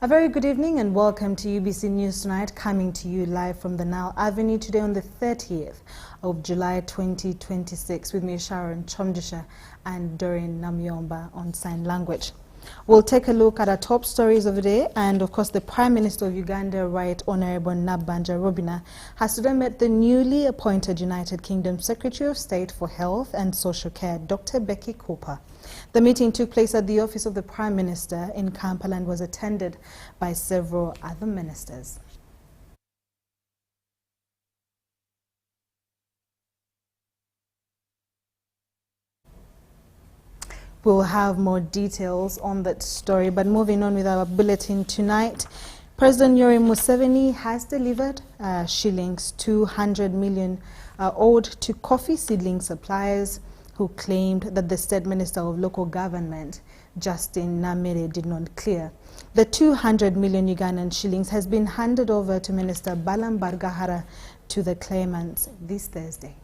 A very good evening and welcome to UBC News Tonight, coming to you live from the Nile Avenue today on the 30th of July 2026 with me, Sharon Kyomugisha, and Doreen Namyomba on sign language. We'll take a look at our top stories of the day, and of course the Prime Minister of Uganda, Right Honourable Nabbanja Robina, has today met the newly appointed United Kingdom Secretary of State for Health and Social Care, Dr. Becky Cooper. The meeting took place at the office of the Prime Minister in Kampala and was attended by several other ministers. We'll have more details on that story, but moving on with our bulletin tonight, President Yoweri Museveni has delivered shillings 200 million owed to coffee seedling suppliers who claimed that the State Minister of Local Government, Justin Namere, did not clear. The 200 million Ugandan shillings has been handed over to Minister Balam Bargahara to the claimants this Thursday.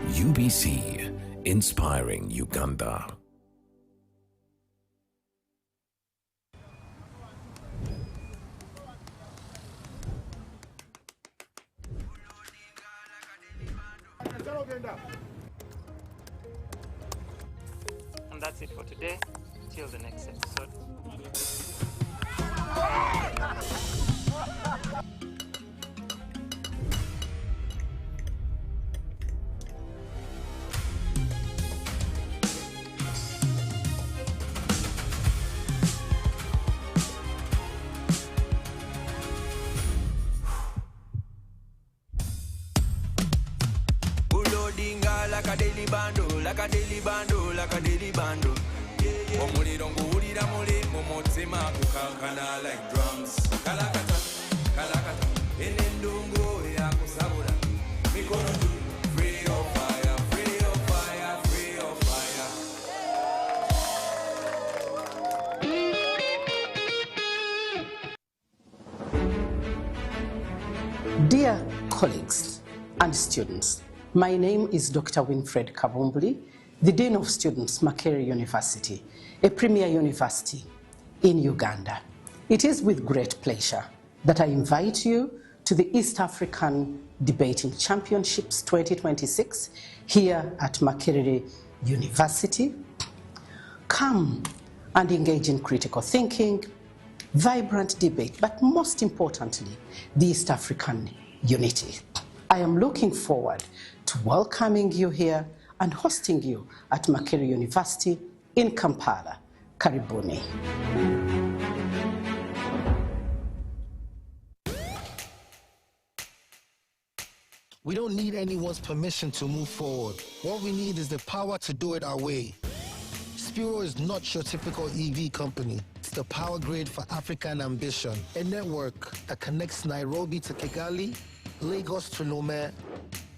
UBC, inspiring Uganda. And that's it for today. Till the next episode. Like a daily bando, like a daily bando, like a daily bando. Omulirongo ulira muli momotsema kukankana like drums. Kalakata, kalakata, enendungo ya kusabura. Mikono juu, free of fire, free of fire, free of fire. Dear colleagues and students, my name is Dr. Winfred Kabumbuli, the Dean of Students, Makerere University, a premier university in Uganda. It is with great pleasure that I invite you to the East African Debating Championships 2026 here at Makerere University. Come and engage in critical thinking, vibrant debate, but most importantly, the East African unity. I am looking forward to welcoming you here and hosting you at Makerere University in Kampala. Karibuni. We don't need anyone's permission to move forward. What we need is the power to do it our way. Spiro is not your typical EV company. It's the power grid for African ambition. A network that connects Nairobi to Kigali, Lagos to Lome,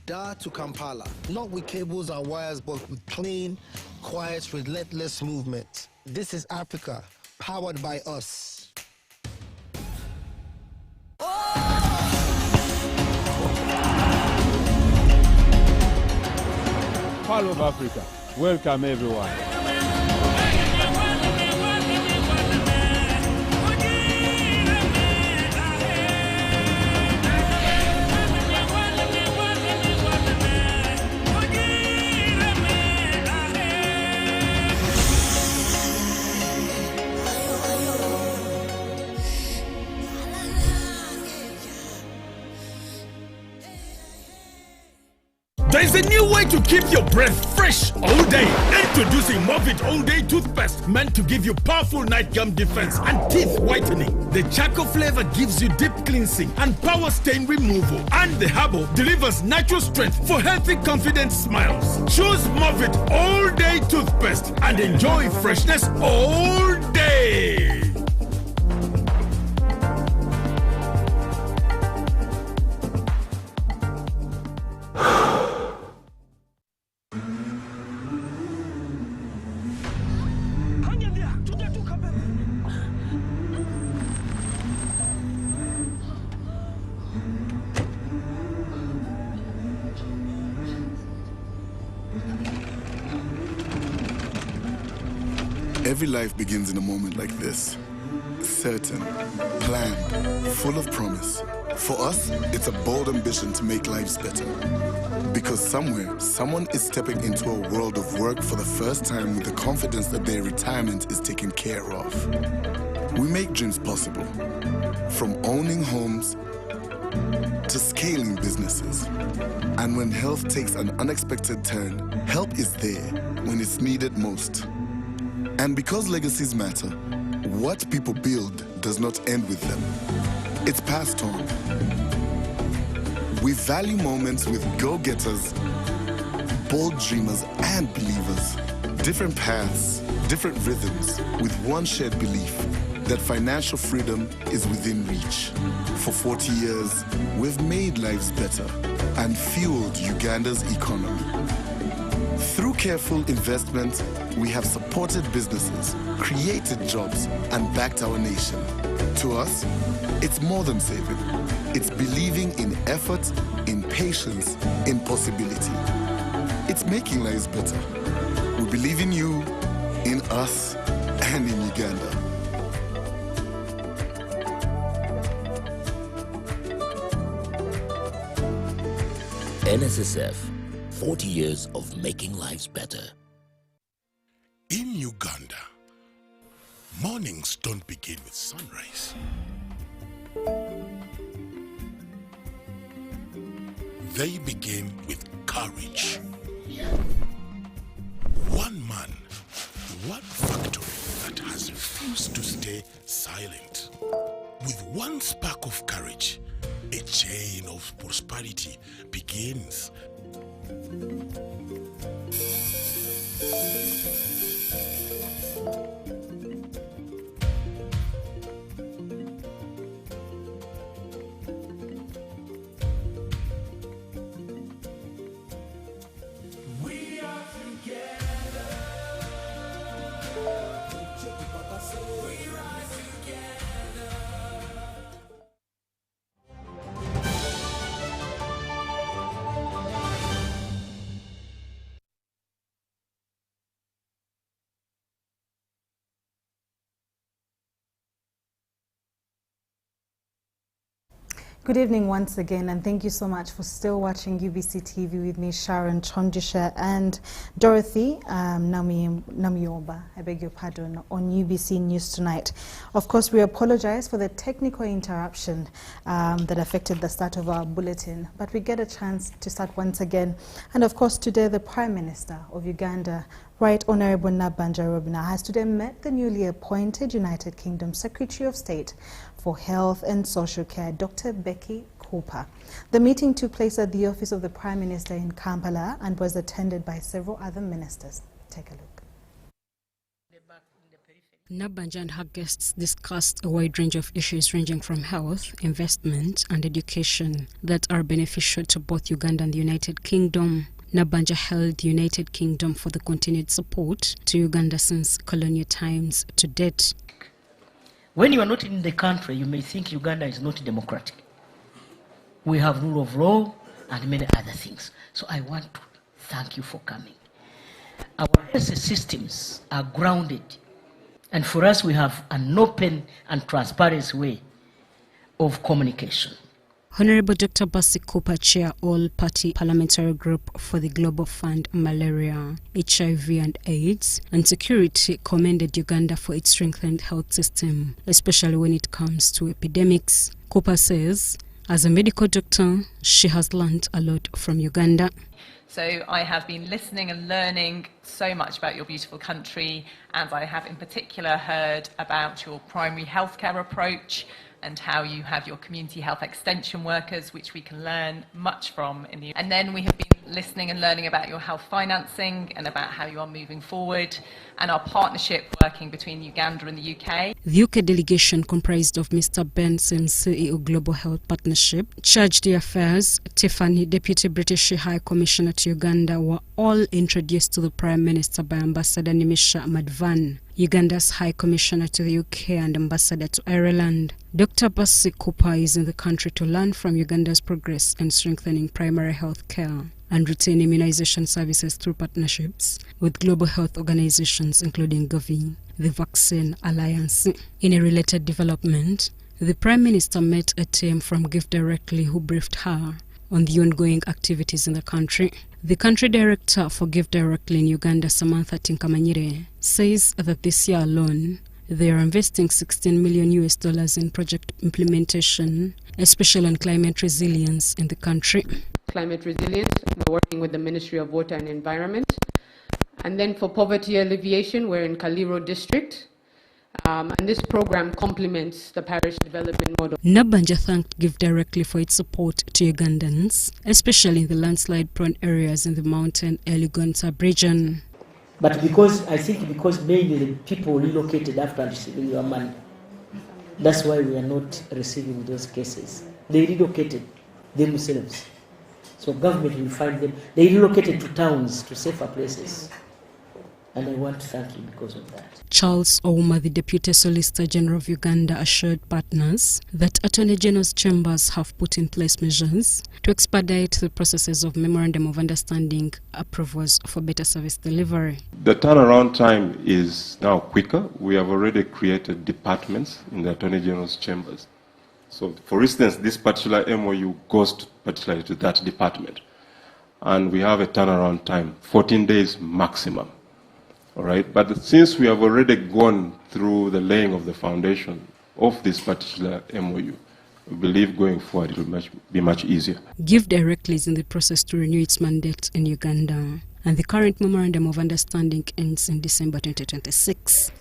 Dar to Kampala. Not with cables and wires, but with clean, quiet, relentless movement. This is Africa, powered by us. All of Africa, welcome everyone. There's a new way to keep your breath fresh all day. Introducing Movit All Day Toothpaste, meant to give you powerful night gum defense and teeth whitening. The charcoal flavor gives you deep cleansing and power stain removal. And the herbal delivers natural strength for healthy, confident smiles. Choose Movit All Day Toothpaste and enjoy freshness all day. Every life begins in a moment like this. Certain, planned, full of promise. For us, it's a bold ambition to make lives better. Because somewhere, someone is stepping into a world of work for the first time with the confidence that their retirement is taken care of. We make dreams possible. From owning homes to scaling businesses. And when health takes an unexpected turn, help is there when it's needed most. And because legacies matter, what people build does not end with them. It's passed on. We value moments with go-getters, bold dreamers, and believers. Different paths, different rhythms, with one shared belief that financial freedom is within reach. For 40 years, we've made lives better and fueled Uganda's economy. Through careful investment, we have supported businesses, created jobs, and backed our nation. To us, it's more than saving. It's believing in effort, in patience, in possibility. It's making lives better. We believe in you, in us, and in Uganda. NSSF, 40 years of making lives better. In Uganda, mornings don't begin with sunrise. They begin with courage. One man, one factory that has refused to stay silent. With one spark of courage, a chain of prosperity begins. Good evening once again, and thank you so much for still watching UBC TV with me, Sharon Kyomugisha, and Dorothy Namioba, I beg your pardon, on UBC News Tonight. Of course, we apologize for the technical interruption that affected the start of our bulletin, but we get a chance to start once again. And of course, today the Prime Minister of Uganda, Right Honorable Nabbanja Robina, has today met the newly appointed United Kingdom Secretary of State for Health and Social Care, Dr. Becky Cooper. The meeting took place at the office of the Prime Minister in Kampala and was attended by several other ministers. Take a look. Nabbanja and her guests discussed a wide range of issues ranging from health, investment and education that are beneficial to both Uganda and the United Kingdom. Nabbanja hailed the United Kingdom for the continued support to Uganda since colonial times to date. When you are not in the country, you may think Uganda is not democratic. We have rule of law and many other things. So I want to thank you for coming. Our health systems are grounded. And for us, we have an open and transparent way of communication. Honorable Dr. Becky Cooper, chair all-party parliamentary group for the Global Fund Malaria, HIV and AIDS and Security, commended Uganda for its strengthened health system, especially when it comes to epidemics. Cooper says As a medical doctor, she has learned a lot from Uganda. So I have been listening and learning so much about your beautiful country, and I have in particular heard about your primary healthcare approach and how you have your community health extension workers, which we can learn much from. And then we have been listening and learning about your health financing and about how you are moving forward and our partnership working between Uganda and the UK. The UK delegation, comprised of Mr. Ben Sims, CEO Global Health Partnership, Charge d'Affaires, Tiffany, Deputy British High Commissioner to Uganda, were all introduced to the Prime Minister by Ambassador Nimisha Madvan, Uganda's High Commissioner to the UK and Ambassador to Ireland. Dr. Basi Cooper is in the country to learn from Uganda's progress in strengthening primary health care and routine immunization services through partnerships with global health organizations including Gavi, the Vaccine Alliance. In a related development, the Prime Minister met a team from Give Directly who briefed her on the ongoing activities in the country. The country director for Give Directly in Uganda, Samantha Tinkamanyire, says that this year alone, they are investing $16 million in project implementation, especially on climate resilience in the country. Climate resilience, we're working with the Ministry of Water and Environment. And then for poverty alleviation, we're in Kaliro District. And this program complements the parish development model. Nabanja thanked Give Directly for its support to Ugandans, especially in the landslide-prone areas in the mountain Eligonta region. But I think because mainly people relocated after receiving your money, that's why we are not receiving those cases. They relocated themselves. So government will find them. They relocated to towns, to safer places. And I want to thank you because of that. Charles Ouma, the Deputy Solicitor General of Uganda, assured partners that Attorney General's chambers have put in place measures to expedite the processes of Memorandum of Understanding approvals for better service delivery. The turnaround time is now quicker. We have already created departments in the Attorney General's chambers. So, for instance, this particular MOU goes particularly to that department. And we have a turnaround time, 14 days maximum. All right, but since we have already gone through the laying of the foundation of this particular MOU, we believe going forward it will be much easier. Give Directly is in the process to renew its mandate in Uganda, and the current Memorandum of Understanding ends in December 2026.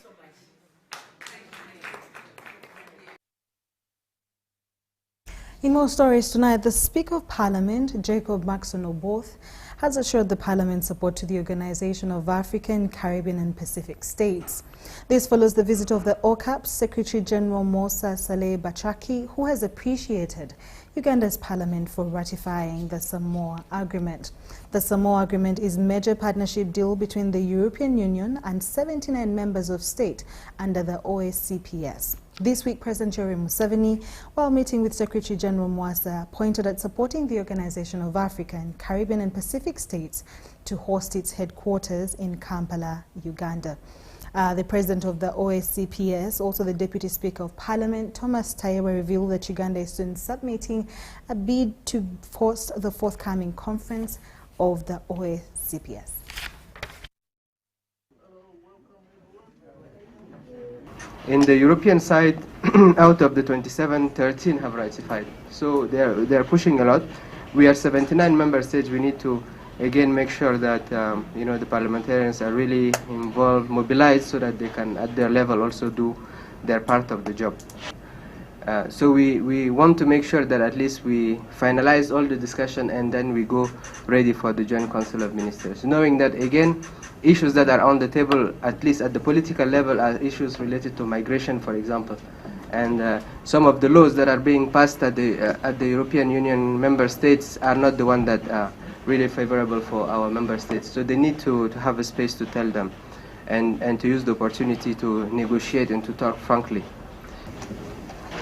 In more stories tonight, the Speaker of Parliament, Jacob Maxon Oboth, has assured the Parliament's support to the Organization of African, Caribbean and Pacific States. This follows the visit of the OCAP's Secretary General Musa Saleh Bachaki, who has appreciated Uganda's Parliament for ratifying the Samoa Agreement. The Samoa Agreement is a major partnership deal between the European Union and 79 members of state under the OSCPS. This week, President Yoweri Museveni, while meeting with Secretary General Mwasa, pointed at supporting the Organization of African, Caribbean and Pacific States to host its headquarters in Kampala, Uganda. The president of the OSCPS, also the Deputy Speaker of Parliament, Thomas Tayewa, revealed that Uganda is soon submitting a bid to host the forthcoming conference of the OSCPS. In the European side, out of the 27, 13 have ratified. So they're pushing a lot. We are 79 member states. We need to again make sure that the parliamentarians are really involved, mobilized, so that they can at their level also do their part of the job. So we want to make sure that at least we finalize all the discussion and then we go ready for the Joint Council of Ministers, knowing that again issues that are on the table, at least at the political level, are issues related to migration, for example. And some of the laws that are being passed at the European Union member states are not the one that are really favorable for our member states. So they need to have a space to tell them and to use the opportunity to negotiate and to talk frankly.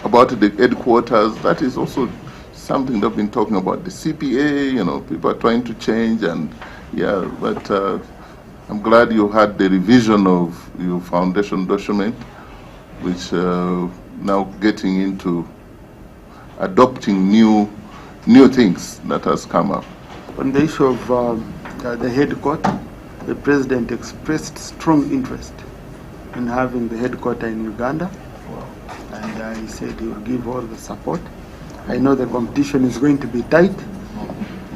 About the headquarters, that is also something they've been talking about. The CPA, people are trying to change, and yeah, but I'm glad you had the revision of your foundation document, which now getting into adopting new things that has come up. On the issue of the headquarters, the President expressed strong interest in having the headquarters in Uganda, and he said he will give all the support. I know the competition is going to be tight,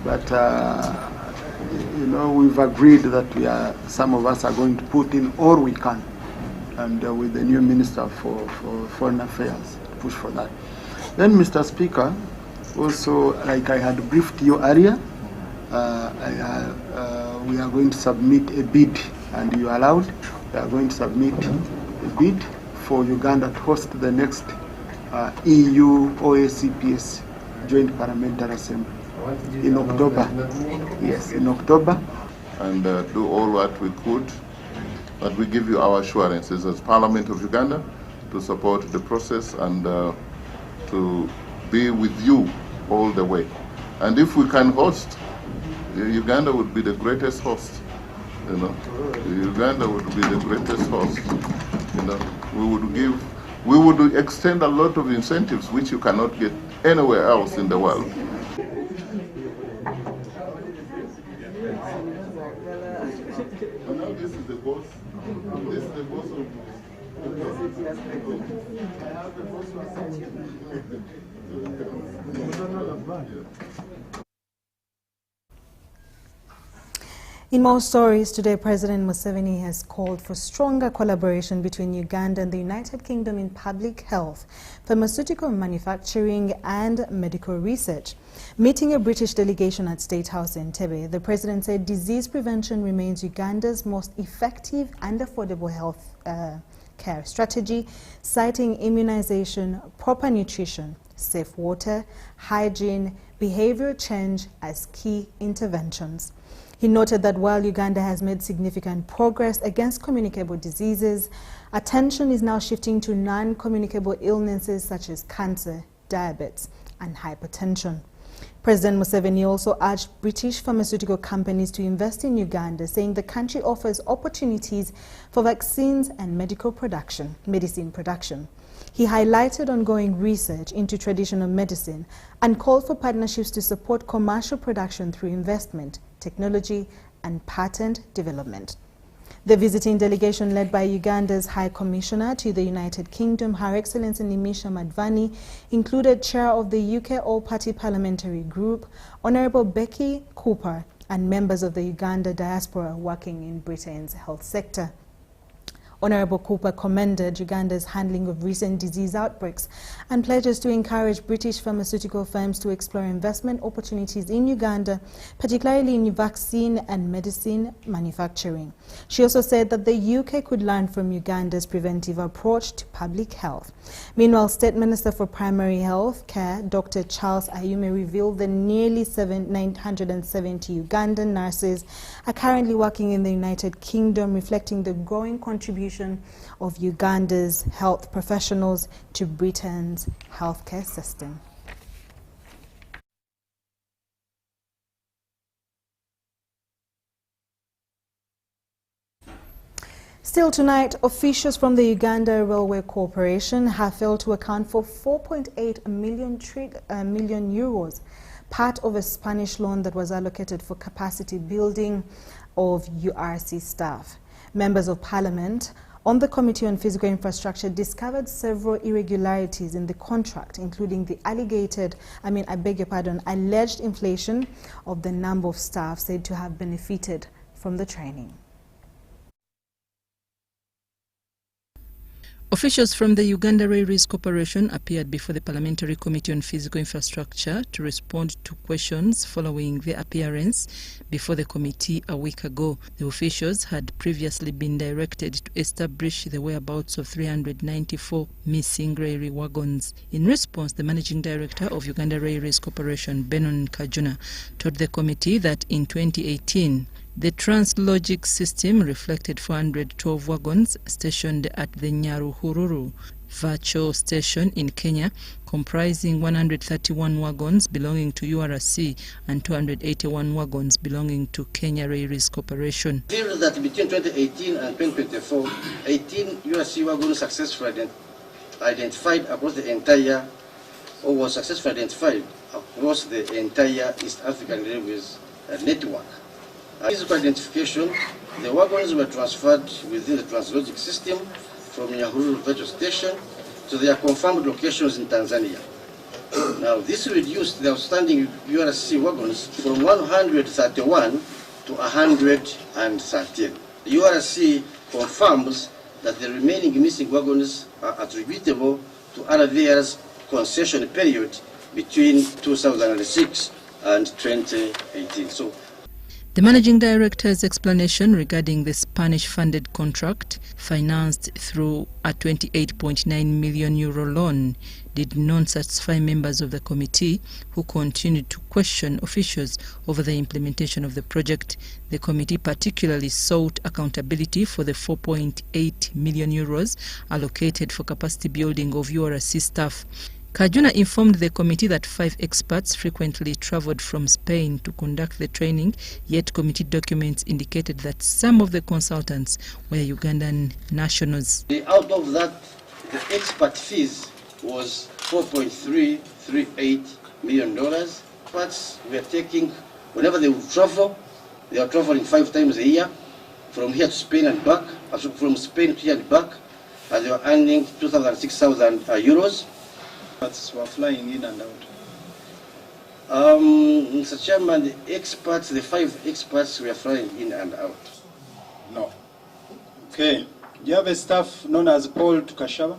but you know, we've agreed that some of us are going to put in all we can, and with the new Minister for Foreign Affairs, push for that. Then, Mr. Speaker, also, like I had briefed you earlier, we are going to submit a bid, and you allowed, we are going to submit a bid for Uganda to host the next EU-OACPS Joint Parliamentary Assembly in October. Yes, in October. And do all what we could, but we give you our assurances as Parliament of Uganda to support the process and to be with you all the way. And if we can host, Uganda would be the greatest host. You know, Uganda would be the greatest host. You know, we would extend a lot of incentives which you cannot get anywhere else in the world. This is the boss. This is the boss of. In more stories today, President Museveni has called for stronger collaboration between Uganda and the United Kingdom in public health, pharmaceutical manufacturing and medical research. Meeting a British delegation at State House in Entebbe, the President said disease prevention remains Uganda's most effective and affordable health care strategy, citing immunization, proper nutrition, safe water, hygiene, behavioral change as key interventions. He noted that while Uganda has made significant progress against communicable diseases, attention is now shifting to non-communicable illnesses such as cancer, diabetes, and hypertension. President Museveni also urged British pharmaceutical companies to invest in Uganda, saying the country offers opportunities for vaccines and medicine production. He highlighted ongoing research into traditional medicine and called for partnerships to support commercial production through investment, technology, and patent development. The visiting delegation, led by Uganda's High Commissioner to the United Kingdom, Her Excellency Nimisha Madvani, included Chair of the UK All-Party Parliamentary Group, Honourable Becky Cooper, and members of the Uganda diaspora working in Britain's health sector. Honourable Cooper commended Uganda's handling of recent disease outbreaks and pledges to encourage British pharmaceutical firms to explore investment opportunities in Uganda, particularly in vaccine and medicine manufacturing. She also said that the UK could learn from Uganda's preventive approach to public health. Meanwhile, State Minister for Primary Health Care, Dr. Charles Ayume, revealed that nearly 970 Ugandan nurses are currently working in the United Kingdom, reflecting the growing contribution of Uganda's health professionals to Britain's healthcare system. Still tonight, officials from the Uganda Railway Corporation have failed to account for 4.8 million euros, part of a Spanish loan that was allocated for capacity building of URC staff. Members of Parliament on the Committee on Physical Infrastructure discovered several irregularities in the contract, including the alleged inflation of the number of staff said to have benefited from the training. Officials from the Uganda Railways Corporation appeared before the Parliamentary Committee on Physical Infrastructure to respond to questions following their appearance before the committee a week ago. The officials had previously been directed to establish the whereabouts of 394 missing railway wagons. In response, the Managing Director of Uganda Railways Corporation, Benon Kajuna, told the committee that in 2018, the Translogic system reflected 412 wagons stationed at the Nyaruhururu Virtual Station in Kenya, comprising 131 wagons belonging to URC and 281 wagons belonging to Kenya Railways Corporation. Clear that between 2018 and 2024, 18 URC wagons successfully identified across the entire, or was successfully identified across the entire East African Railways network. Physical identification, the wagons were transferred within the Translogic system from Nyahururu Virtual Station to their confirmed locations in Tanzania. Now, this reduced the outstanding URC wagons from 131 to 113. The URC confirms that the remaining missing wagons are attributable to RVR's concession period between 2006 and 2018. So, the Managing Director's explanation regarding the Spanish-funded contract, financed through a €28.9 million loan, did not satisfy members of the committee, who continued to question officials over the implementation of the project. The committee particularly sought accountability for the €4.8 million allocated for capacity building of URC staff. Kajuna informed the committee that 5 experts frequently travelled from Spain to conduct the training, yet committee documents indicated that some of the consultants were Ugandan nationals. Out of that, the expert fees was $4.338 million. Experts were taking, whenever they would travel, they are traveling 5 times a year, from here to Spain and back, from Spain to here and back, and they were earning 2,600 euros. Experts were flying in and out. Mr. Chairman, the 5 experts were flying in and out. No. Okay. Do you have a staff known as Paul Tukashaba?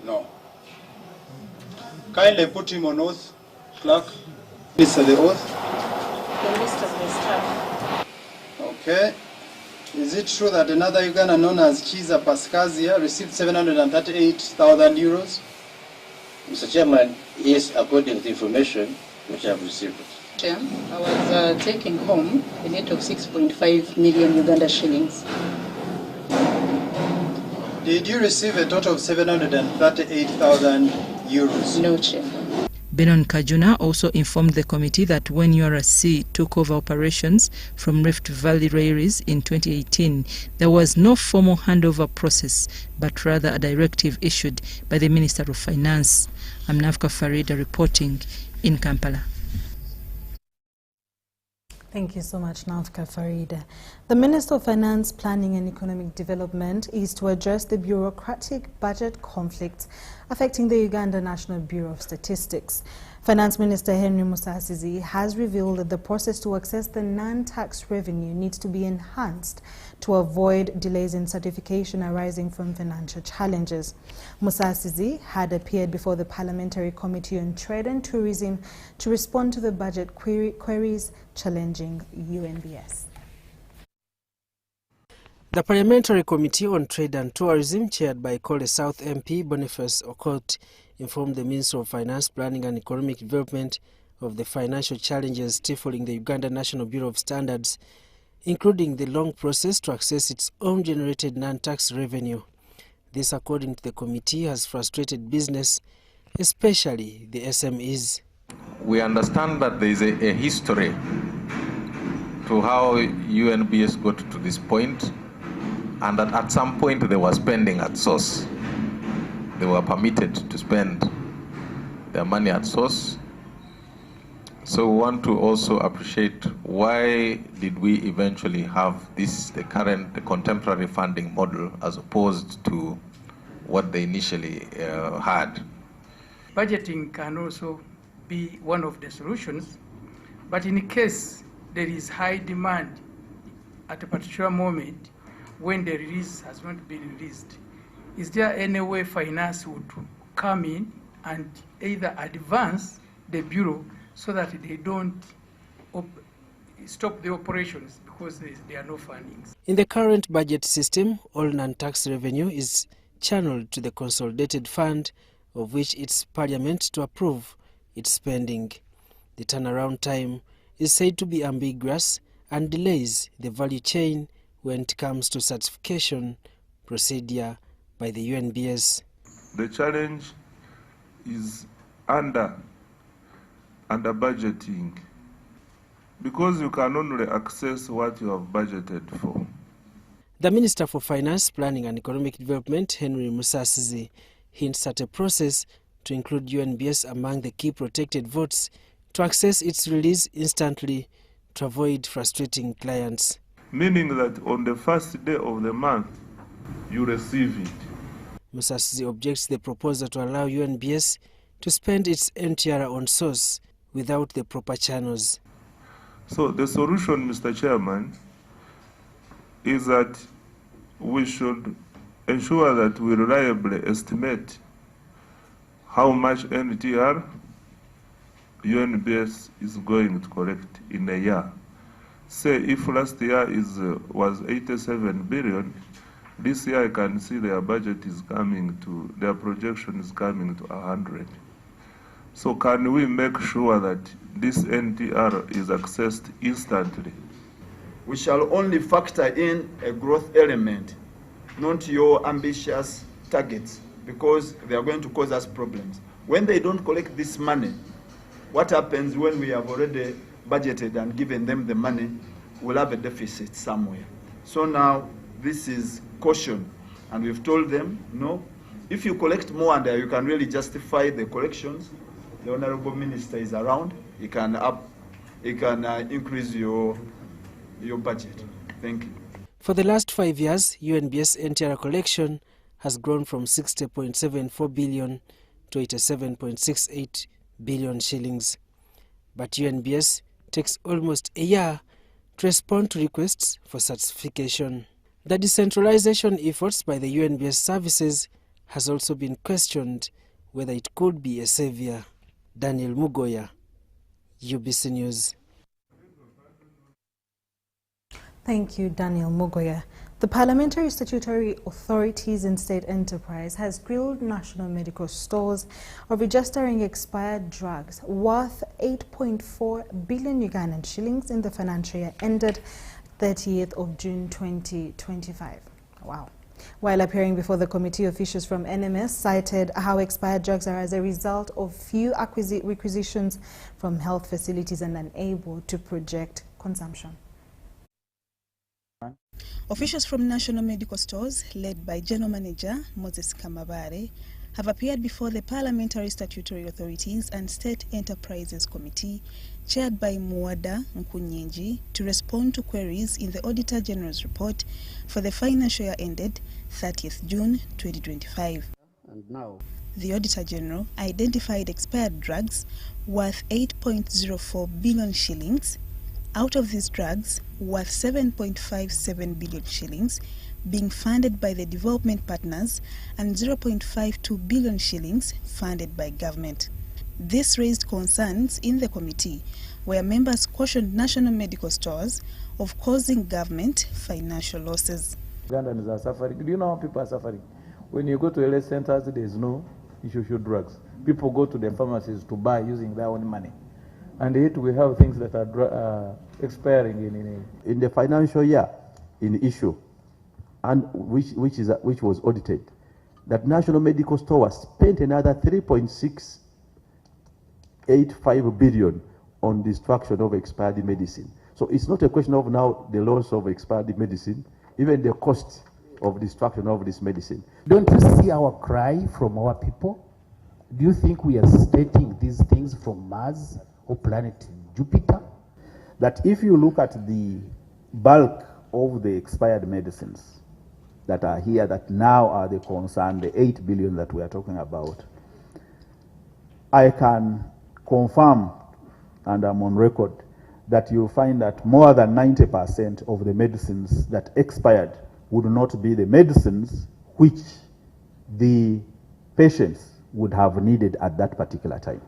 No. Kindly put him on oath, clerk. Mr. The oath. The list of the staff. Okay. Is it true that another Ugandan known as Chiza Paskazia received 738,000 euros? Mr. Chairman, yes, according to information which I have received. I was taking home a net of 6.5 million Uganda shillings. Did you receive a total of 738,000 euros? No, Chairman. Benon Kajuna also informed the committee that when URC took over operations from Rift Valley Railways in 2018, there was no formal handover process, but rather a directive issued by the Minister of Finance. I'm Navka Farida reporting in Kampala. Thank you so much, Navka Farida. The Minister of Finance, Planning and Economic Development is to address the bureaucratic budget conflicts affecting the Uganda National Bureau of Statistics. Finance Minister Henry Musasizi has revealed that the process to access the non-tax revenue needs to be enhanced to avoid delays in certification arising from financial challenges. Musasizi had appeared before the Parliamentary Committee on Trade and Tourism to respond to the budget queries challenging UNBS. The Parliamentary Committee on Trade and Tourism, chaired by Kole South MP Boniface Okot, informed the Minister of Finance, Planning and Economic Development of the financial challenges stifling the Uganda National Bureau of Standards, including the long process to access its own generated non-tax revenue. This, according to the committee, has frustrated business, especially the SMEs. We understand that there is a history to how UNBS got to this point, and that at some point they were spending at source. They were permitted to spend their money at source. So we want to also appreciate why did we eventually have this, the contemporary funding model, as opposed to what they initially had. Budgeting can also be one of the solutions, but in case there is high demand at a particular moment when the release has not been released, is there any way finance would come in and either advance the Bureau so that they don't stop the operations because there are no fundings? In the current budget system, all non-tax revenue is channeled to the Consolidated Fund, of which it's Parliament to approve its spending. The turnaround time is said to be ambiguous and delays the value chain when it comes to certification procedure by the UNBS. The challenge is under budgeting, because you can only access what you have budgeted for. The Minister for Finance, Planning and Economic Development, Henry Musasizi, hints at a process to include UNBS among the key protected votes to access its release instantly to avoid frustrating clients. Meaning that on the first day of the month, you receive it. Musasizi objects the proposal to allow UNBS to spend its NTR on source without the proper channels. So the solution, Mr. Chairman, is that we should ensure that we reliably estimate how much NTR UNBS is going to collect in a year. Say if last year was 87 billion, this year I can see their budget is coming to, their projection is coming to 100. So can we make sure that this NTR is accessed instantly? We shall only factor in a growth element, not your ambitious targets, because they are going to cause us problems. When they don't collect this money, what happens when we have already budgeted and given them the money? We'll have a deficit somewhere. So now this is caution, and we've told them, no, if you collect more and you can really justify the collections, the Honorable Minister is around, he can increase your budget. Thank you. For the last 5 years, UNBS NTR collection has grown from 60.74 billion to 87.68 billion shillings. But UNBS takes almost a year to respond to requests for certification. The decentralization efforts by the UNBS services has also been questioned whether it could be a savior. Daniel Mugoya, UBC News. Thank you, Daniel Mugoya. The Parliamentary Statutory Authorities in State Enterprise has grilled national medical stores of registering expired drugs worth 8.4 billion Ugandan shillings in the financial year ended 30th of June 2025. Wow. While appearing before the committee, officials from NMS cited how expired drugs are as a result of few requisitions from health facilities and unable to project consumption. Officials from national medical stores, led by General Manager Moses Kamabare, have appeared before the Parliamentary Statutory Authorities and State Enterprises Committee, chaired by Muwada Nkunyenji, to respond to queries in the Auditor General's report for the financial year ended 30th June 2025. And now, the Auditor General identified expired drugs worth 8.04 billion shillings. Out of these drugs, worth 7.57 billion shillings being funded by the development partners and 0.52 billion shillings funded by government. This raised concerns in the committee, where members cautioned national medical stores of causing government financial losses. Ugandans are suffering. Do you know how people are suffering? When you go to health centers, there is no issue drugs. People go to the pharmacies to buy using their own money. And yet we have things that are expiring in the financial year in issue, and which was audited, that national medical stores spent another 3.685 billion on destruction of expired medicine. So it's not a question of now the loss of expired medicine, even the cost of destruction of this medicine. Don't you see our cry from our people? Do you think we are stating these things from Mars or planet Jupiter? That if you look at the bulk of the expired medicines that are here, that now are the concern, the 8 billion that we are talking about, I can confirm, and I'm on record, that you'll find that more than 90% of the medicines that expired would not be the medicines which the patients would have needed at that particular time.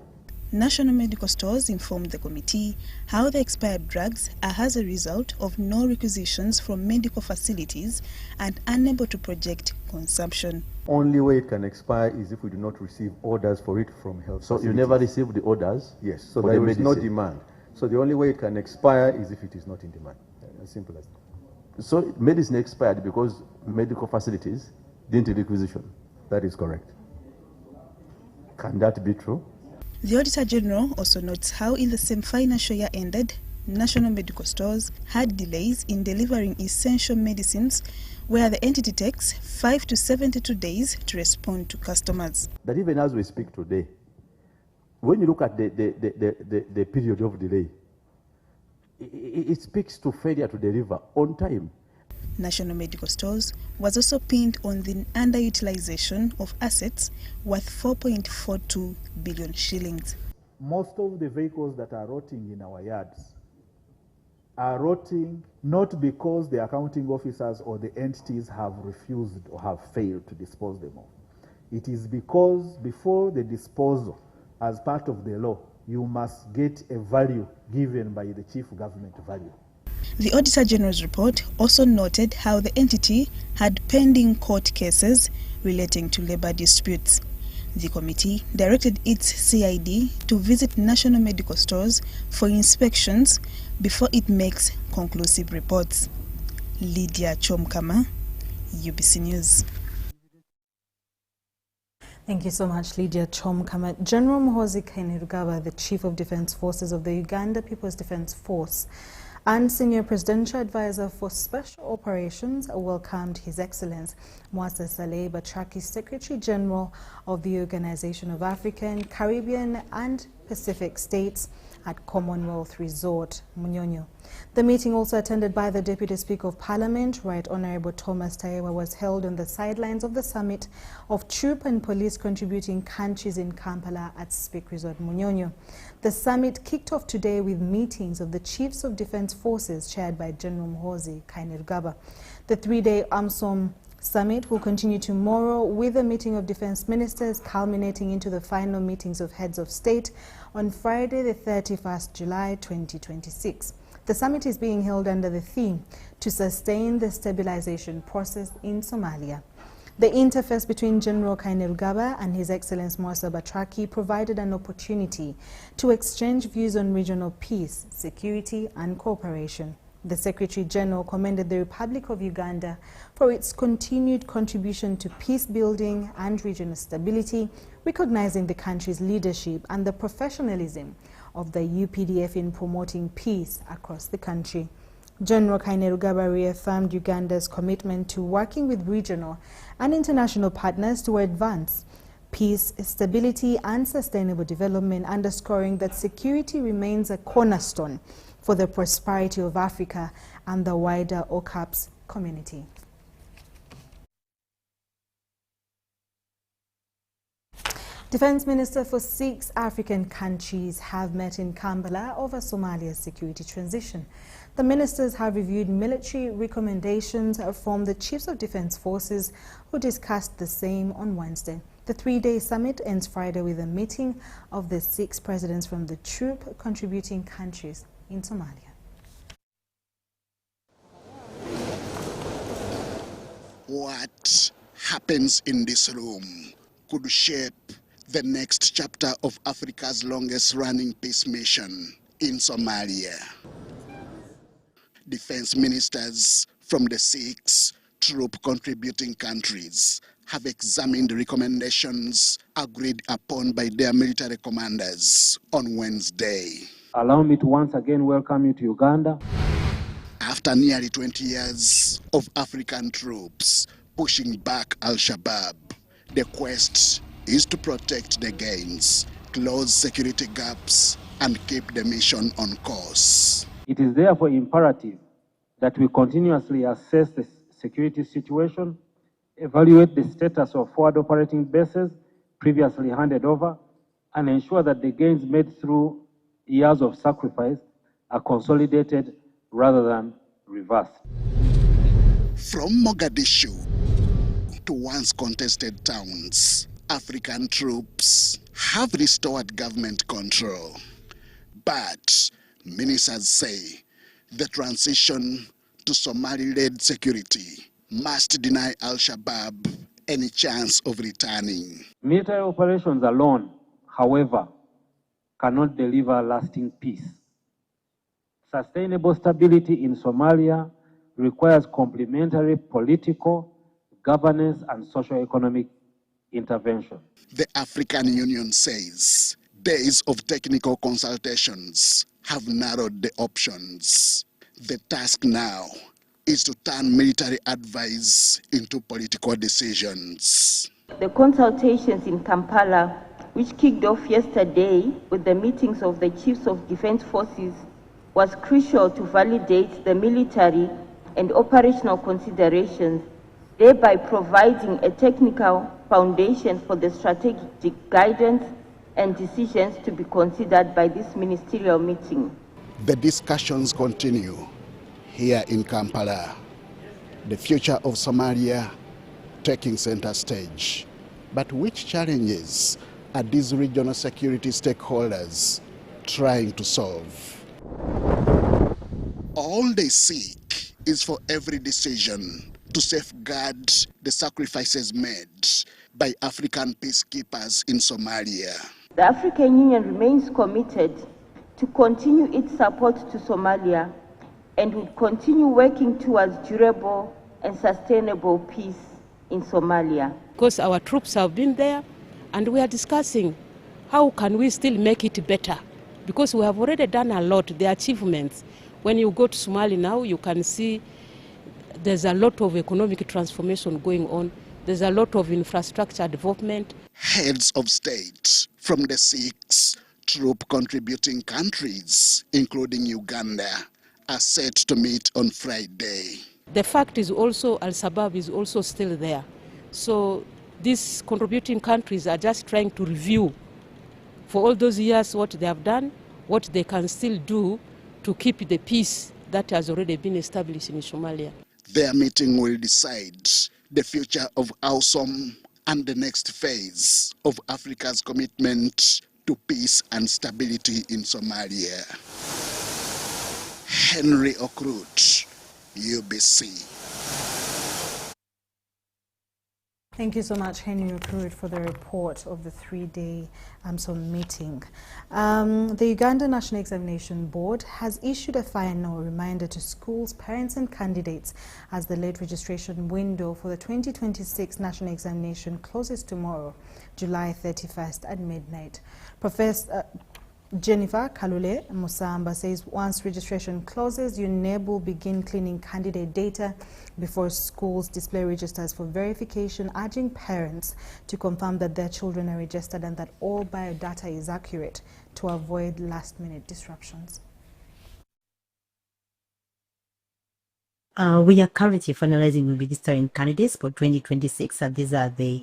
National medical stores informed the committee how the expired drugs are as a result of no requisitions from medical facilities and unable to project consumption. Only way it can expire is if we do not receive orders for it from health facilities. So you never received the orders? Yes, so there is no demand. So the only way it can expire is if it is not in demand. As simple as that. So medicine expired because medical facilities didn't requisition? That is correct. Can that be true? The Auditor General also notes how in the same financial year ended, national medical stores had delays in delivering essential medicines, where the entity takes 5 to 72 days to respond to customers. That even as we speak today, when you look at the period of delay, it speaks to failure to deliver on time. National Medical Stores was also pinned on the underutilization of assets worth 4.42 billion shillings. Most of the vehicles that are rotting in our yards are rotting not because the accounting officers or the entities have refused or have failed to dispose them of. It is because before the disposal, as part of the law, you must get a value given by the chief government value. The Auditor General's report also noted how the entity had pending court cases relating to labour disputes. The committee directed its CID to visit national medical stores for inspections before it makes conclusive reports. Lydia Chomkama, UBC News. Thank you so much, Lydia Chomkama. General Muhoozi Kainerugaba, the Chief of Defence Forces of the Uganda People's Defence Force and Senior Presidential Advisor for Special Operations, welcomed His Excellence Mwasa Saleh Batraki, Secretary General of the Organization of African, Caribbean and Pacific States at Commonwealth Resort, Munyonyo. The meeting, also attended by the Deputy Speaker of Parliament, Right Honourable Thomas Taiyewa, was held on the sidelines of the summit of troop and police contributing countries in Kampala at Speak Resort, Munyonyo. The summit kicked off today with meetings of the Chiefs of Defence Forces chaired by General Muhoozi Kainerugaba. The three-day AMSOM Summit will continue tomorrow with a meeting of defense ministers culminating into the final meetings of heads of state on Friday the 31st July 2026. The summit is being held under the theme to sustain the stabilization process in Somalia. The interface between General Kainerugaba and His Excellency Mwasa Batraki provided an opportunity to exchange views on regional peace, security and cooperation. The Secretary General commended the Republic of Uganda for its continued contribution to peace building and regional stability, recognizing the country's leadership and the professionalism of the UPDF in promoting peace across the country. General Kainerugaba reaffirmed Uganda's commitment to working with regional and international partners to advance peace, stability and sustainable development, underscoring that security remains a cornerstone for the prosperity of Africa and the wider OCAPS community. Defense Minister for 6 African countries have met in Kampala over Somalia's security transition. The ministers have reviewed military recommendations from the Chiefs of Defense Forces, who discussed the same on Wednesday. The three-day summit ends Friday with a meeting of the 6 presidents from the troop contributing countries in Somalia. What happens in this room could shape the next chapter of Africa's longest-running peace mission in Somalia. Defense ministers from the 6 troop-contributing countries have examined the recommendations agreed upon by their military commanders on Wednesday. Allow me to once again welcome you to Uganda. After nearly 20 years of African troops pushing back Al-Shabaab, the quest is to protect the gains, close security gaps, and keep the mission on course. It is therefore imperative that we continuously assess the security situation, evaluate the status of forward operating bases previously handed over, and ensure that the gains made through years of sacrifice are consolidated rather than reversed. From Mogadishu to once contested towns, African troops have restored government control. But ministers say the transition to Somali-led security must deny Al-Shabaab any chance of returning. Military operations alone, however, cannot deliver lasting peace. Sustainable stability in Somalia requires complementary political, governance, and socio-economic intervention. The African Union says days of technical consultations have narrowed the options. The task now is to turn military advice into political decisions. The consultations in Kampala, which kicked off yesterday with the meetings of the Chiefs of Defense Forces, was crucial to validate the military and operational considerations, thereby providing a technical foundation for the strategic guidance and decisions to be considered by this ministerial meeting. The discussions continue here in Kampala. The future of Somalia taking center stage. But which challenges are these regional security stakeholders trying to solve? All they seek is for every decision to safeguard the sacrifices made by African peacekeepers in Somalia. The African Union remains committed to continue its support to Somalia and will continue working towards durable and sustainable peace in Somalia. Because our troops have been there and we are discussing how can we still make it better, because we have already done a lot, the achievements. When you go to Somalia now, you can see there's a lot of economic transformation going on. There's a lot of infrastructure development. Heads of state from the 6 troop contributing countries, including Uganda, are set to meet on Friday. The fact is also Al-Shabaab is also still there. So these contributing countries are just trying to review for all those years what they have done, what they can still do to keep the peace that has already been established in Somalia. Their meeting will decide the future of AUSOM and the next phase of Africa's commitment to peace and stability in Somalia. Henry Okrut, UBC. Thank you so much, Henry Okrut, for the report of the 3-day AMSOM meeting. The Uganda National Examination Board has issued a final reminder to schools, parents and candidates as the late registration window for the 2026 National Examination closes tomorrow, July 31st at midnight. Professor Jennifer Kalule Musamba says once registration closes, UNEB will begin cleaning candidate data before schools display registers for verification, urging parents to confirm that their children are registered and that all biodata is accurate to avoid last-minute disruptions. We are currently finalizing registering candidates for 2026, and these are the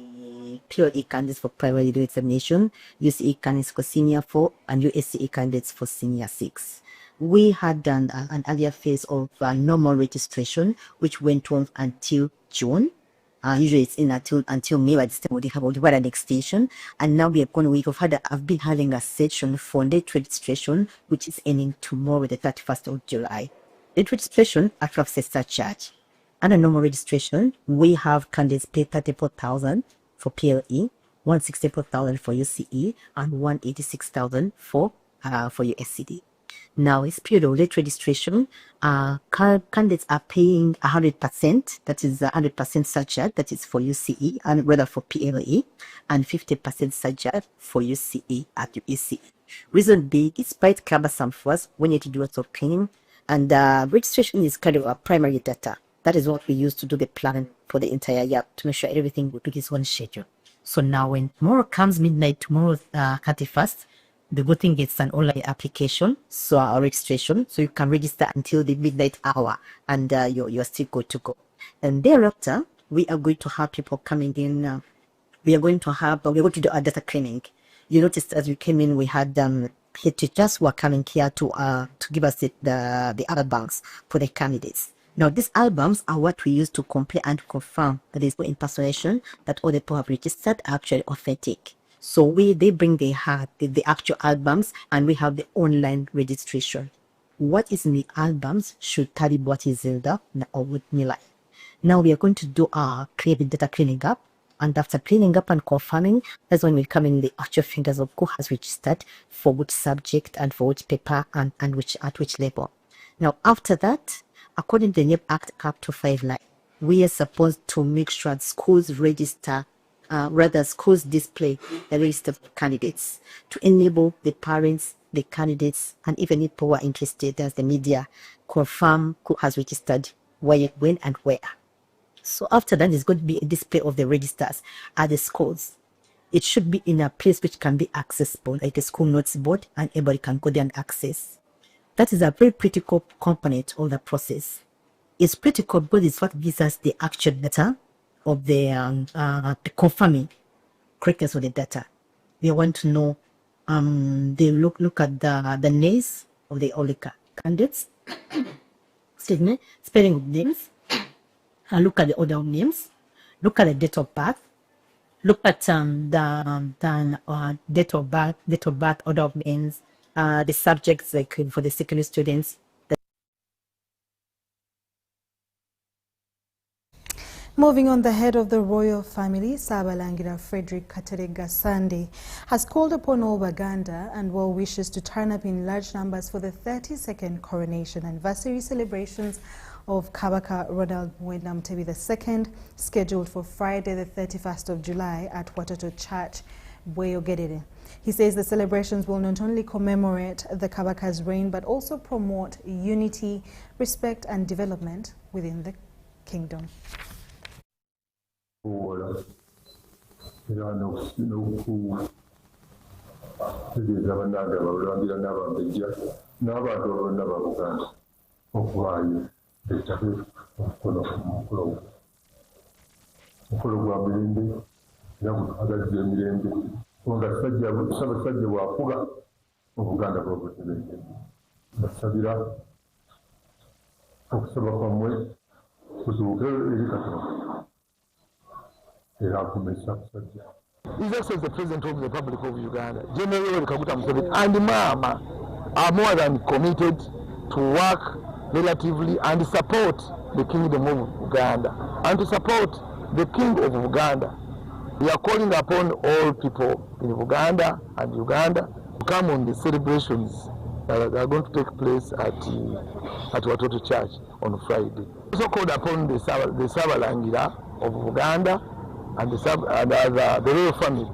PLE candidates for primary level examination, UCE candidates for senior 4, and USCE candidates for senior 6. We had done an earlier phase of normal registration, which went on until June. Usually it's in until May, but this time we have already had an extension, and now we are going to I've been having a session for late registration, which is ending tomorrow, the 31st of July. Late registration at 12 charge. Under normal registration, we have candidates pay 34,000 for PLE, 164,000 for UCE, and 186,000 for USCD. Now, it's period of late registration. Candidates are paying 100%, that is 100% surcharge, that is for UCE, and rather for PLE, and 50% surcharge for UCE at UCE. Reason being, it's quite cumbersome for us. We need to do lots of cleaning, and registration is kind of our primary data. That is what we use to do the planning for the entire year, to make sure everything will do its own schedule. So now when tomorrow comes midnight, tomorrow 31st, the voting gets an online application, so our registration, so you can register until the midnight hour, and you're still good to go. And thereafter, we are going to have people coming in. We're going to do a data cleaning. You noticed as we came in, we had head teachers who are coming here to give us the albums for the candidates. Now, these albums are what we use to compare and confirm that there is no impersonation, that all the people have registered are actually authentic. So they bring the actual albums, and we have the online registration. What is in the albums should tally what is Zelda or with Mila. Now we are going to do our data cleaning up, and after cleaning up and confirming, that's when we come in the actual figures of who has registered for which subject and for which paper and at which level. Now after that, according to the NEP Act up to 5 we are supposed to make sure that schools register, schools display the list of candidates to enable the parents, the candidates, and even if people are interested as the media, confirm who has registered, when and where. So after that, there's going to be a display of the registers at the schools. It should be in a place which can be accessible, like a school notes board, and everybody can go there and access. That is a very critical component of the process. It's critical because it's what gives us the actual data of the confirming correctness of the data. We want to know, they look at the names of the all candidates, excuse me, spelling of names, and look at the order of names, look at the date of birth, look at the date of birth, order of names, the subjects like for the secondary students. Moving on, the head of the royal family, Ssabalangira Frederick Katerega Sande, has called upon all Baganda and well-wishers to turn up in large numbers for the 32nd coronation anniversary celebrations of Kabaka Ronald Muwenda Mutebi II, scheduled for Friday the 31st of July at Watoto Church, Bweyogedere. He says the celebrations will not only commemorate the Kabaka's reign but also promote unity, respect and development within the kingdom. His Excellency the President of the Republic of Uganda, General Kaguta Museveni, and Mama are more than committed to work relatively and support the Kingdom of Uganda and to support the King of Uganda. We are calling upon all people in Uganda and Uganda to come on the celebrations that are going to take place at Watoto Church on Friday. We also called upon the Ssabalangira of Uganda and the royal family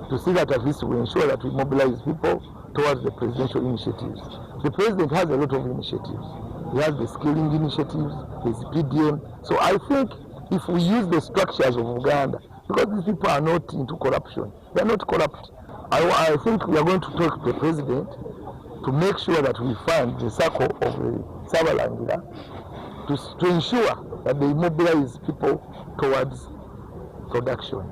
to see that at least we ensure that we mobilize people towards the presidential initiatives. The president has a lot of initiatives. He has the skilling initiatives, his PDM. So I think if we use the structures of Uganda, because these people are not into corruption, they are not corrupt. I think we are going to talk to the president to make sure that we fund the circle of the Ssabalangira to ensure that they mobilize people towards production.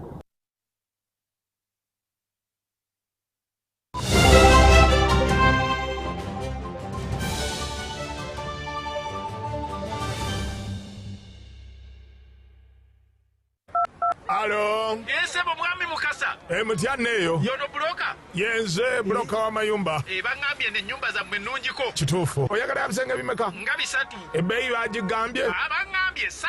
Hello. Yense mwami mukasa. Mutyaneyo. Yono broka. Yenze broka wa mayumba. Bangambye ne nyumba za mwenungiko. Kituufu. Oyagala abisenge bimeka? Nga bisatu. Ebbeeyi bagigambye? Bangambye saa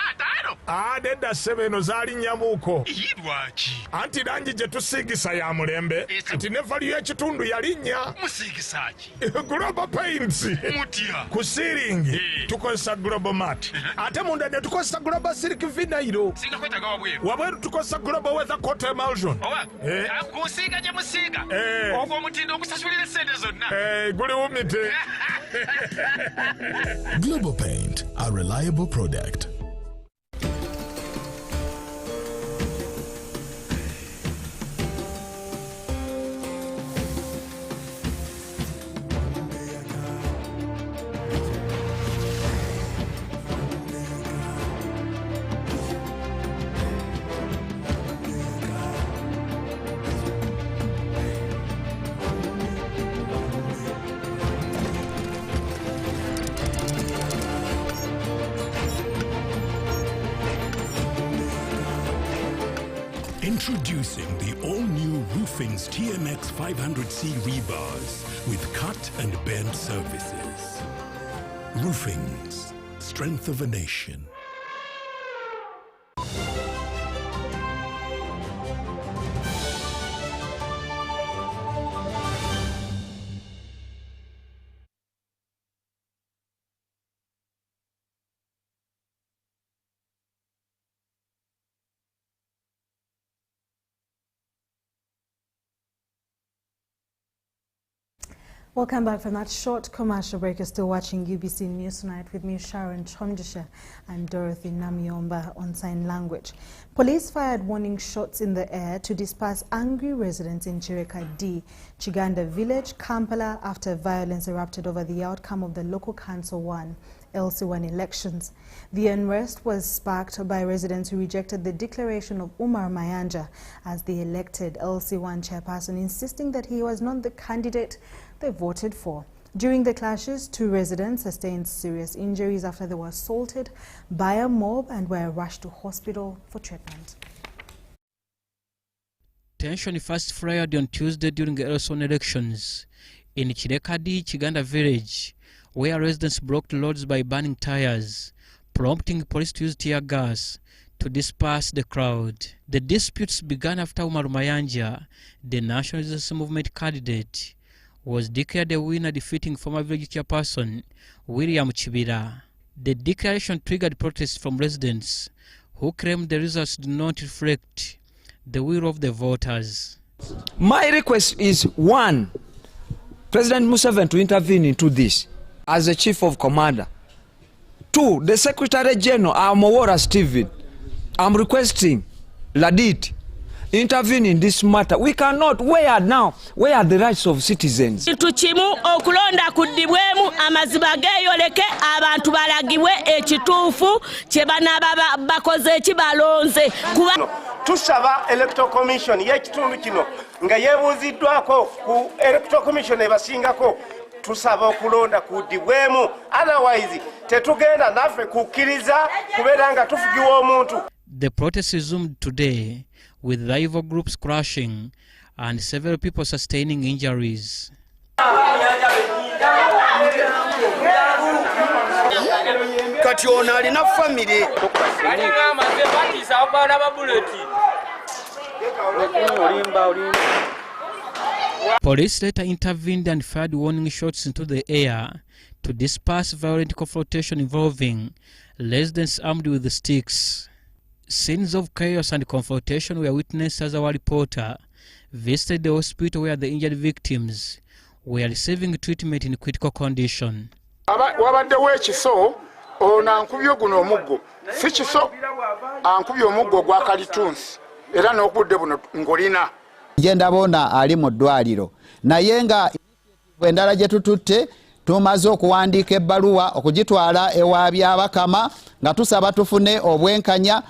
5. Nedda ssebo eno zaali nnyamuuko. Lwaki? Anti langi gye tusiigisa ya mulembe. Anti ne valiyo y'ekitundu yalinnya. Musiigisa ki? Global Paints. Mutya. Ku siiringi tukozesa Global Mat. Ate munda ne tukozesa Global Silk Vinyl. Singa kwetaga wabweru. Wabweru tukozesa Global Weather Coat Emulsion. Kusiiga gye musiiga. Ogwo omutindo okusasulira essente zonna. Guli wumite. Global Paint, a reliable product. Introducing the all-new Roofing's TMX 500C rebars with cut and bend surfaces. Roofing's, strength of a nation. Welcome back from that short commercial break. You're still watching UBC News Tonight with me, Sharon Kyomugisha, and Dorothy Namyomba on sign language. Police fired warning shots in the air to disperse angry residents in Chireka D, Chiganda village, Kampala, after violence erupted over the outcome of the local council 1 LC1 elections. The unrest was sparked by residents who rejected the declaration of Umar Mayanja as the elected LC1 chairperson, insisting that he was not the candidate they voted for. During the clashes, 2 residents sustained serious injuries after they were assaulted by a mob and were rushed to hospital for treatment. Tension first flared on Tuesday during the LC1 elections in Chirekadi, Chiganda village, where residents blocked roads by burning tires, prompting police to use tear gas to disperse the crowd. The disputes began after Umar Mayanja, the National Resistance Movement candidate, was declared a winner, defeating former village chairperson William Chibira. The declaration triggered protests from residents who claimed the results did not reflect the will of the voters. My request is, 1, President Museveni to intervene into this as the chief of commander. 2, the Secretary General, Amowora Stephen, I'm requesting Ladit intervene in this matter. We cannot. Where are the rights of citizens? Tuchimu okulonda kudibwemu amaziba geyoleke abantu balagibwe ekituufu kyebana bakoze ekibalonze tusaba electoral commission y'ekitundu kino nga yebuuziddwako ku electoral commission ebasingako tusaba okulonda kudibwemu, otherwise tetugenda naffe kukkiriza kubeera nga tufugiwa omuntu. The protest resumed today with rival groups crashing and several people sustaining injuries. Police later intervened and fired warning shots into the air to disperse violent confrontation involving residents armed with sticks. Scenes of chaos and confrontation were witnessed as our reporter visited the hospital where the injured victims were receiving treatment in critical condition. Wabaddewo ekiso ono ankubye guno omuggo si kiso ankubye omuggo gwa kalitunsi era n'okudde buno ngolina ngenda bona ali mu ddwaliro naye nga endala gye tututte tumaze okuwandiika ebbaluwa okugitwala ewa byabakama nga tusaba tufune obwenkanya.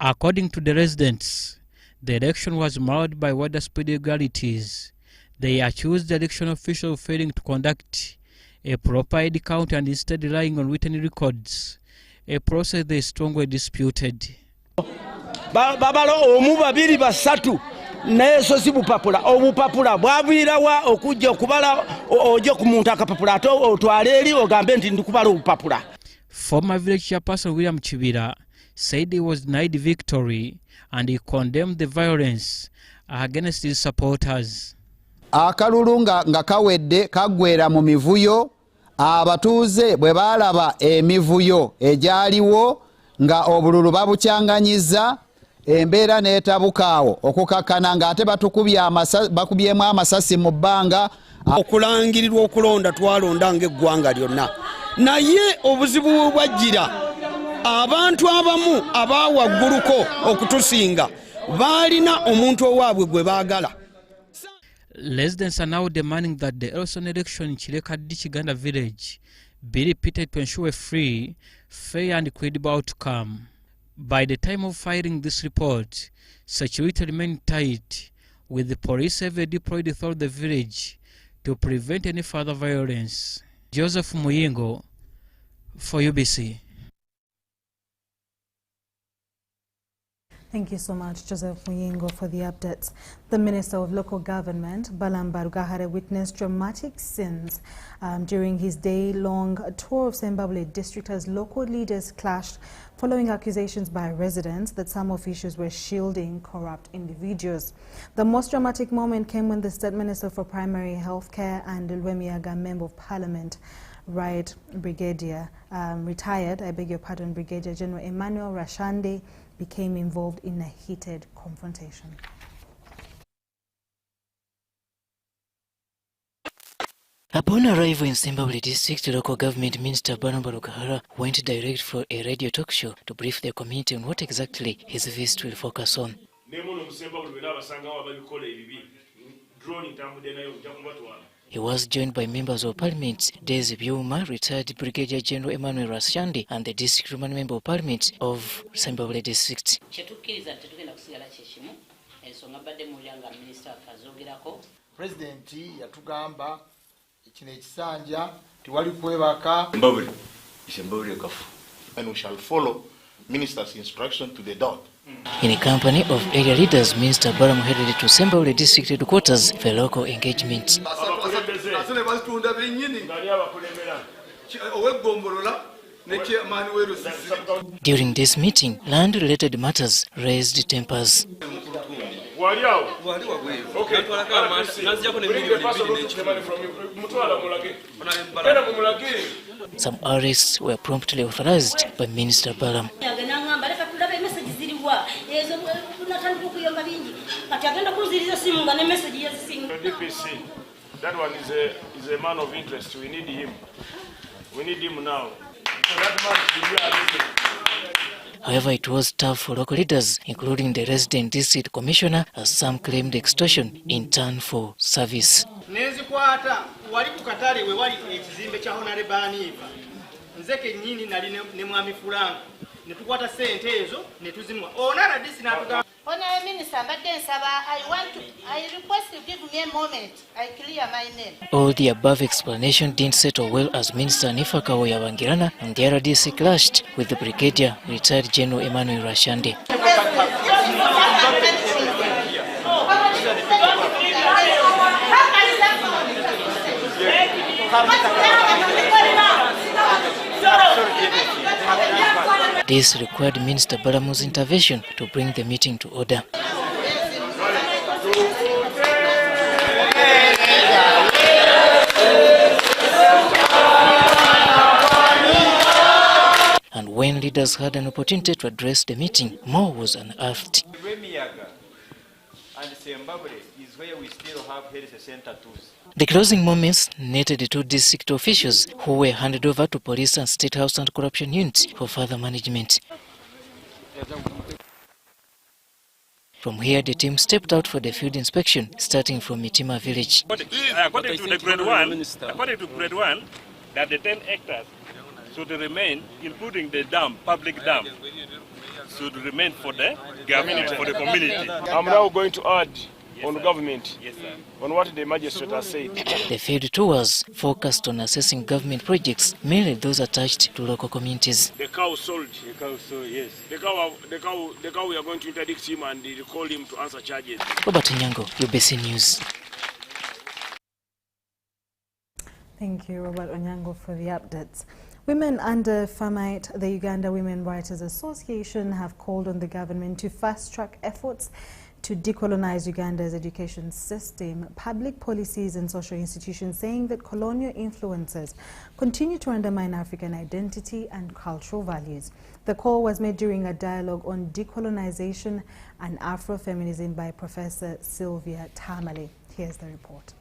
According to the residents, the election was marred by widespread irregularities. They accused the election officials of failing to conduct a proper ID count and instead relying on written records, a process they strongly disputed. Babalo omu babiri basatu naye so si bupapula obupapula bwabwirawa okujja okubala oje ku muntu akapapula ate otwale eri ogambe nti ndikubala obupapula. Former village chairperson William Chibira said he was denied victory and he condemned the violence against his supporters. Akalulu nga kawedde kagwera mu mivuyo, abatuuze bwe balaba emivuyo egyaliwo nga obululu babukyanganyiza, embeera n'etabukaawo okukakana nga ate bakubyemu amasasi mu bbanga. Okulangirirwa okulonda twalonda ng'eggwanga lyonna, naye obuzibu bwajjira abantu abamu abawagguluko okutusinga balina omuntu owaabwe gwe baagala. Residents are now demanding that the LC1 election in Chirekadi, Chiganda village be repeated to ensure a free, fair and credible outcome. By the time of filing this report, security remained tight, with the police heavily deployed throughout the village to prevent any further violence. Joseph Muyingo for UBC. Thank you so much, Joseph Muyingo, for the updates. The Minister of Local Government, Balam Barugahare, witnessed dramatic scenes during his day-long tour of Sembabule district as local leaders clashed following accusations by residents that some officials were shielding corrupt individuals. The most dramatic moment came when the State Minister for Primary Healthcare and Lwemiaga Member of Parliament, Brigadier General Emmanuel Rashande, became involved in a heated confrontation. Upon arrival in Sembabule district, local government minister Balam Barugahara went direct for a radio talk show to brief the community on what exactly his visit will focus on. He was joined by members of Parliament Daisy Byuma, retired Brigadier General Emmanuel Rashandi, and the District Woman Member of Parliament of Sembabule District. President yatugamba kino ekisanja tiwali kwebaka and we shall follow minister's instruction to the dot. In a company of area leaders, Minister Balamu headed to Sembabule District headquarters for local engagement. During this meeting, land-related matters raised tempers. Some arrests were promptly authorized by Minister Balamu. DPC, that one is a man of interest. We need him. We need him now. So that man, however, it was tough for local leaders, including the resident district commissioner, as some claimed extortion in turn for service. Honorable Minister, I request you give me a moment. I clear my name. All the above explanation didn't settle well as Minister Nifaka Oyabangirana and the RDC clashed with the Brigadier, retired General Emmanuel Rashandi. This required Minister Balamu's intervention to bring the meeting to order. And when leaders had an opportunity to address the meeting, more was unearthed. Is where we still have health center tools. The closing moments netted the two district officials who were handed over to police and state house anti-corruption units for further management. From here, the team stepped out for the field inspection, starting from Mitima village. According to grade one, that the 10 hectares should remain, including the dam, public dam, should remain for the government, for the community. I'm now going to add on government, on what the magistrate has said. The field tours focused on assessing government projects, mainly those attached to local communities. The cow sold. The cow sold, yes. The cow we are going to interdict him and call him to answer charges. Robert Nyango, UBC News. Thank you, Robert Onyango, for the updates. Women under FAMITE, the Uganda Women Writers Association, have called on the government to fast-track efforts to decolonize Uganda's education system, public policies and social institutions, saying that colonial influences continue to undermine African identity and cultural values. The call was made during a dialogue on decolonization and Afrofeminism by Professor Sylvia Tamale. Here's the report.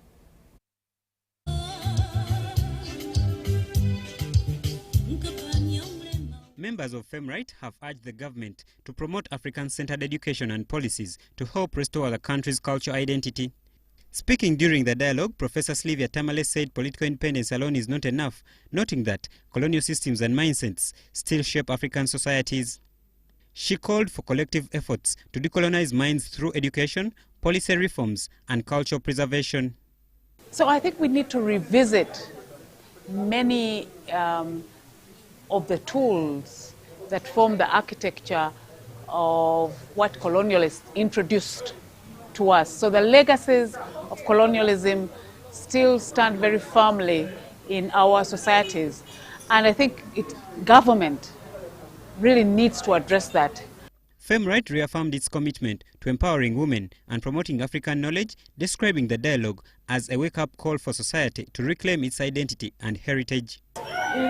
Members of FEMRITE have urged the government to promote African-centered education and policies to help restore the country's cultural identity. Speaking during the dialogue, Professor Sylvia Tamale said political independence alone is not enough, noting that colonial systems and mindsets still shape African societies. She called for collective efforts to decolonize minds through education, policy reforms, and cultural preservation. So I think we need to revisit many of the tools that form the architecture of what colonialists introduced to us. So the legacies of colonialism still stand very firmly in our societies. And I think government really needs to address that. FEMRITE reaffirmed its commitment to empowering women and promoting African knowledge, describing the dialogue as a wake-up call for society to reclaim its identity and heritage.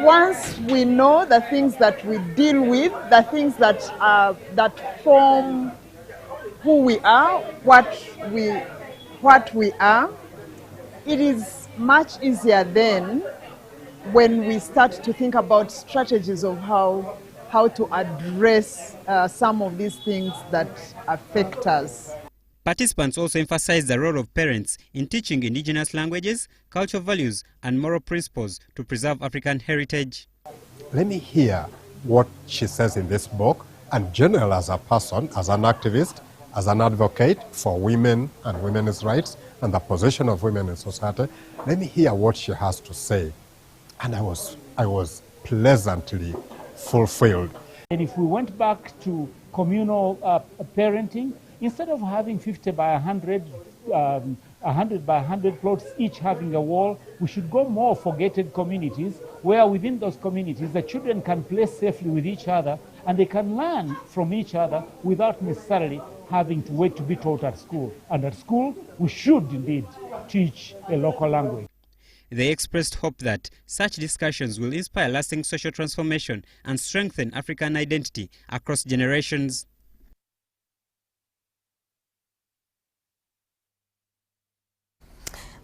Once we know the things that we deal with, the things that form who we are, what we are, it is much easier then when we start to think about strategies of how to address some of these things that affect us. Participants also emphasized the role of parents in teaching indigenous languages, cultural values, and moral principles to preserve African heritage. Let me hear what she says in this book, and general as a person, as an activist, as an advocate for women and women's rights and the position of women in society. Let me hear what she has to say. And I was pleasantly fulfilled. And if we went back to communal parenting, instead of having 50 by 100, 100 by 100 plots, each having a wall, we should go more for gated communities, where within those communities, the children can play safely with each other, and they can learn from each other without necessarily having to wait to be taught at school. And at school, we should indeed teach a local language. They expressed hope that such discussions will inspire lasting social transformation and strengthen African identity across generations.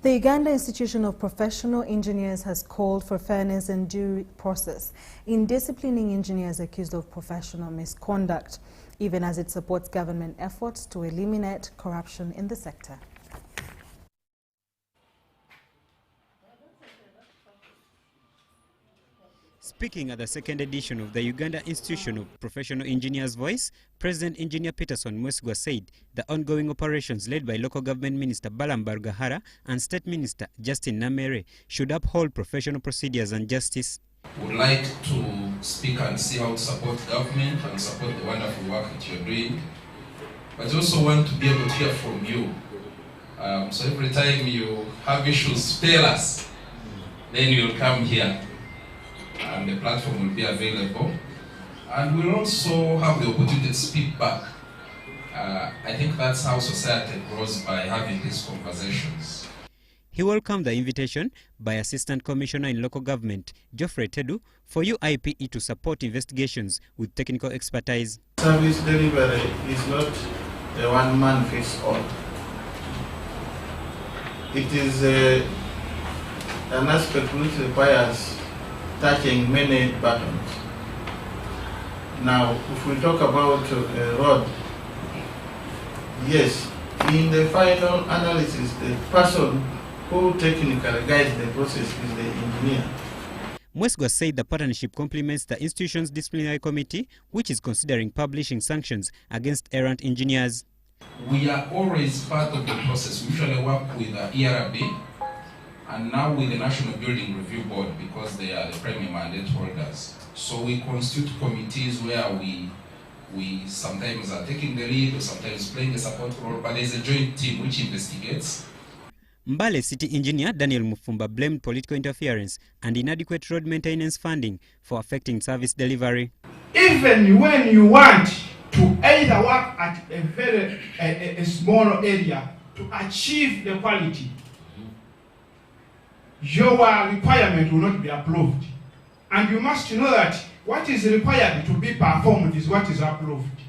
The Uganda Institution of Professional Engineers has called for fairness and due process in disciplining engineers accused of professional misconduct, even as it supports government efforts to eliminate corruption in the sector. Speaking at the second edition of the Uganda Institution of Professional Engineers Voice, President Engineer Peterson Mwesigwa said the ongoing operations led by Local Government Minister Balamba Rugahara and State Minister Justin Namere should uphold professional procedures and justice. Would like to speak and see how to support government and support the wonderful work that you're doing, but also want to be able to hear from you. So every time you have issues, tell us, then you'll come here. And the platform will be available, and we'll also have the opportunity to speak back. I think that's how society grows, by having these conversations. He welcomed the invitation by Assistant Commissioner in Local Government, Geoffrey Tedu, for UIPE to support investigations with technical expertise. Service delivery is not a one-man fits all. It is an aspect which requires touching many buttons. Now, if we talk about a road, yes, in the final analysis, the person who technically guides the process is the engineer. Mwesigwa said the partnership complements the institution's disciplinary committee, which is considering publishing sanctions against errant engineers. We are always part of the process. We usually work with the ERB, and now with the National Building Review Board, because they are the primary mandate holders. So we constitute committees where we sometimes are taking the lead or sometimes playing a support role, but there's a joint team which investigates. Mbale City Engineer Daniel Mufumba blamed political interference and inadequate road maintenance funding for affecting service delivery. Even when you want to either work at a very small area to achieve the quality, your requirement will not be approved. And you must know that what is required to be performed is what is approved.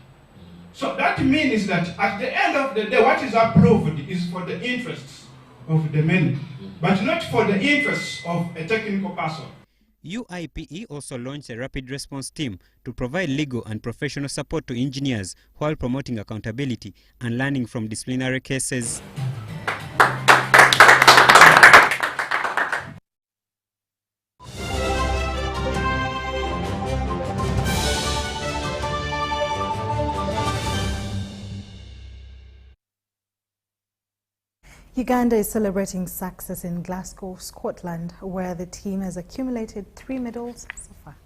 So that means that at the end of the day, what is approved is for the interests of the many, but not for the interests of a technical person. UIPE also launched a rapid response team to provide legal and professional support to engineers while promoting accountability and learning from disciplinary cases. Uganda is celebrating success in Glasgow, Scotland, where the team has accumulated 3 medals so far.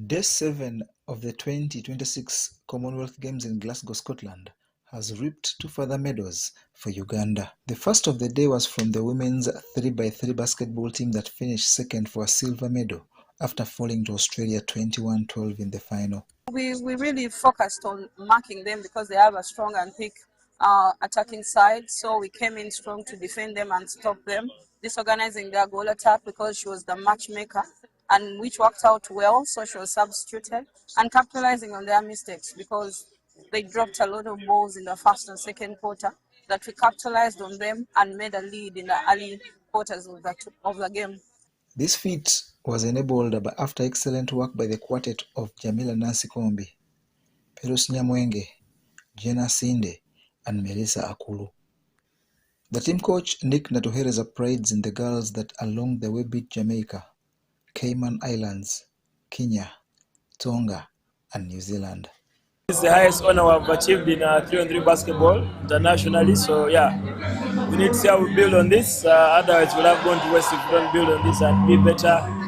Day 7 of the 2026 Commonwealth Games in Glasgow, Scotland has reaped 2 further medals for Uganda. The first of the day was from the women's 3x3 basketball team that finished second for a silver medal after falling to Australia 21-12 in the final. We really focused on marking them because they have a strong and quick attacking side, so we came in strong to defend them and stop them, disorganizing their goal attack because she was the matchmaker, and which worked out well, so she was substituted, and capitalizing on their mistakes because they dropped a lot of balls in the first and second quarter that we capitalized on them and made a lead in the early quarters of the game. This feat was enabled after excellent work by the quartet of Jamila Nancy Kombi, Perus Nyamwenge, Jenna Sinde, and Melissa Akulu. The team coach Nick Natuhereza prides in the girls that along the way beat Jamaica, Cayman Islands, Kenya, Tonga, and New Zealand. It's the highest honor I've achieved in 3-on-3 basketball internationally, so yeah, we need to see how we build on this, otherwise we'll have gone to West if we don't build on this and be better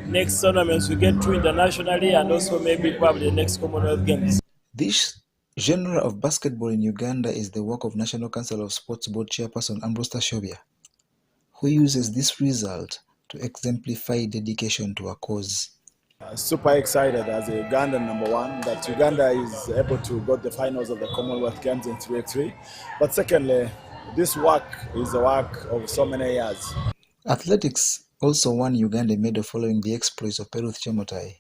next tournaments we get through internationally and also maybe probably the next Commonwealth Games. This genre of basketball in Uganda is the work of National Council of Sports Board Chairperson Ambrose Tashobya, who uses this result to exemplify dedication to a cause. Super excited as a Ugandan #1 that Uganda is able to go to the finals of the Commonwealth Games in 3x3. But secondly, this work is the work of so many years. Athletics also won Uganda a medal following the exploits of Peruth Chemotai,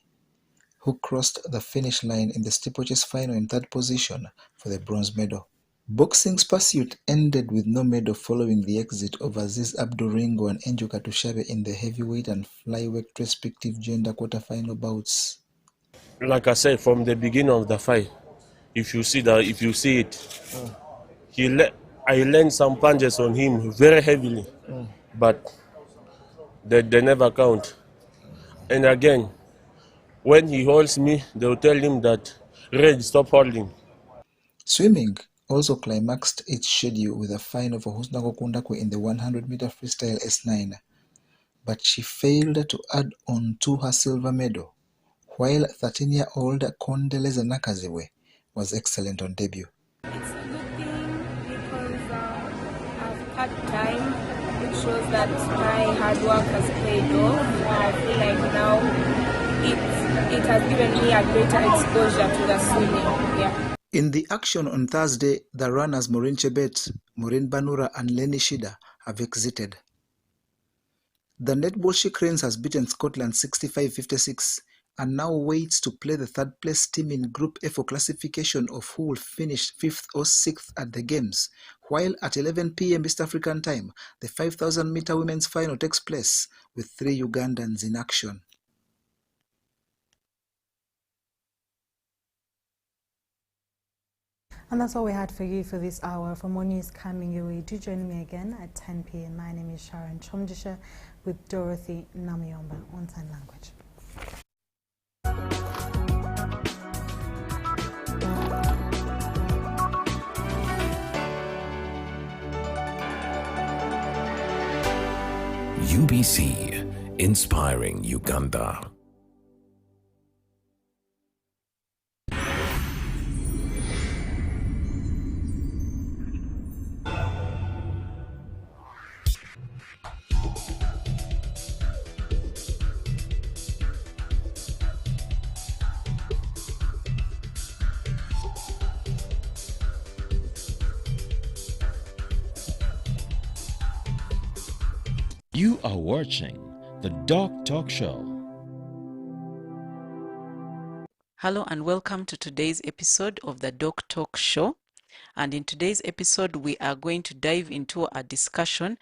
who crossed the finish line in the steeplechase final in third position for the bronze medal. Boxing's pursuit ended with no medal following the exit of Aziz Abdul Ringo and Angel Katushabe in the heavyweight and flyweight respective gender quarterfinal bouts. Like I said, from the beginning of the fight, if you see it, I learned some punches on him very heavily, but they never count. And again, when he holds me, they'll tell him that, Red, stop holding. Swimming also climaxed its schedule with a final for Husna Kokundakwe in the 100-meter freestyle S9, but she failed to add on to her silver medal, while 13-year-old Kondeleza Nakaziwe was excellent on debut. It's a good thing because I've had time. It shows that my hard work has paid off. I feel like now it has given me a greater exposure to the swimming. Yeah. In the action on Thursday, the runners Maureen Chebet, Maureen Banura and Lenny Shida have exited. The netball She Cranes has beaten Scotland 65-56 and now waits to play the third-place team in Group F for classification of who will finish 5th or 6th at the Games, while at 11 p.m. East African time, the 5,000-meter women's final takes place with 3 Ugandans in action. And that's all we had for you for this hour. For more news coming your way, do join me again at 10 p.m. My name is Sharon Kyomugisha with Dorothy Namiyomba on Sign Language. UBC, inspiring Uganda. You are watching the Doc Talk Show. Hello and welcome to today's episode of the Doc Talk Show. And in today's episode, we are going to dive into a discussion